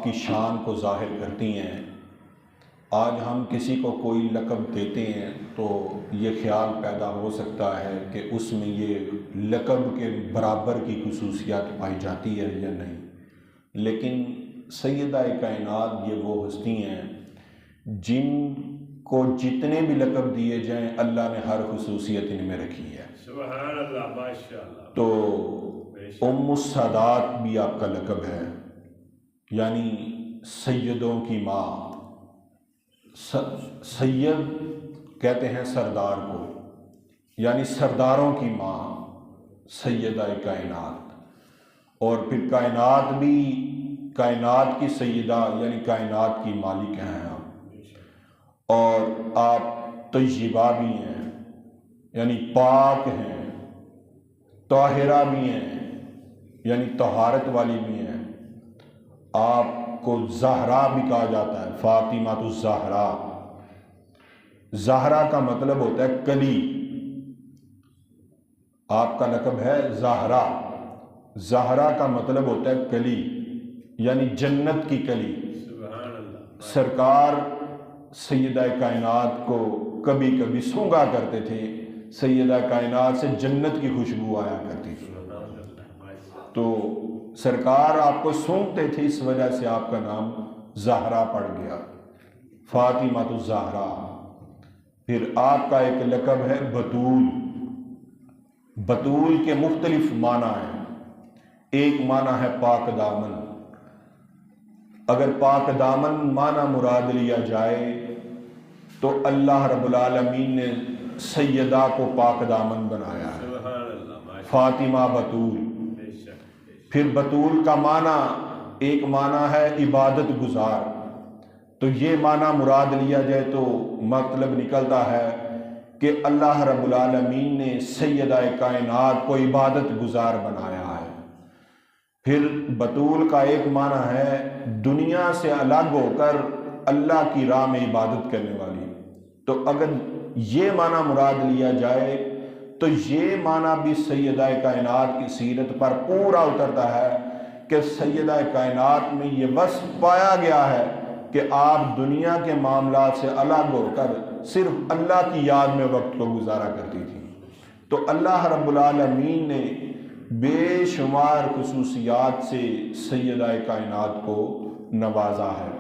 کی شان کو ظاہر کرتی ہیں۔ آج ہم کسی کو کوئی لقب دیتے ہیں تو یہ خیال پیدا ہو سکتا ہے کہ اس میں یہ لقب کے برابر کی خصوصیات پائی جاتی ہے یا نہیں، لیکن سیدہ کائنات یہ وہ ہستی ہیں جن کو جتنے بھی لقب دیے جائیں اللہ نے ہر خصوصیت ان میں رکھی ہے۔ سبحان اللہ، ماشاءاللہ۔ تو ام السادات بھی آپ کا لقب ہے، یعنی سیدوں کی ماں۔ سید کہتے ہیں سردار کو، یعنی سرداروں کی ماں سیدہ کائنات۔ اور پھر کائنات بھی، کائنات کی سیدہ یعنی کائنات کی مالک ہیں آپ، اور آپ طیبہ بھی ہیں یعنی پاک ہیں، طاہرہ بھی ہیں یعنی طہارت والی بھی ہیں۔ آپ کو زہرا بھی کہا جاتا ہے، فاطمہ الزہرا۔ زہرا کا مطلب ہوتا ہے کلی، آپ کا لقب ہے زہرا۔ زہرا کا مطلب ہوتا ہے کلی، یعنی جنت کی کلی۔ سبحان اللہ۔ سرکار سیدہ کائنات کو کبھی کبھی سونگا کرتے تھے، سیدہ کائنات سے جنت کی خوشبو آیا کرتی تھی، تو سرکار آپ کو سونگتے تھے، اس وجہ سے آپ کا نام زہرا پڑ گیا، فاطمہ الزہرا۔ پھر آپ کا ایک لقب ہے بتول۔ بتول کے مختلف معنی ہیں، ایک معنی ہے پاک دامن۔ اگر پاک دامن معنی مراد لیا جائے تو اللہ رب العالمین نے سیدہ کو پاک دامن بنایا ہے، سبحان اللہ، فاطمہ بتول۔ بے شک۔ پھر بتول کا معنی، ایک معنی ہے عبادت گزار، تو یہ معنی مراد لیا جائے تو مطلب نکلتا ہے کہ اللہ رب العالمین نے سیدہ کائنات کو عبادت گزار بنایا ہے۔ پھر بتول کا ایک معنی ہے دنیا سے الگ ہو کر اللہ کی راہ میں عبادت کرنے والی، تو اگر یہ معنی مراد لیا جائے تو یہ معنی بھی سیدہ کائنات کی سیرت پر پورا اترتا ہے کہ سیدہ کائنات میں یہ وصف پایا گیا ہے کہ آپ دنیا کے معاملات سے الگ ہو کر صرف اللہ کی یاد میں وقت کو گزارا کرتی تھی۔ تو اللہ رب العالمین نے بے شمار خصوصیات سے سیدہ کائنات کو نوازا ہے۔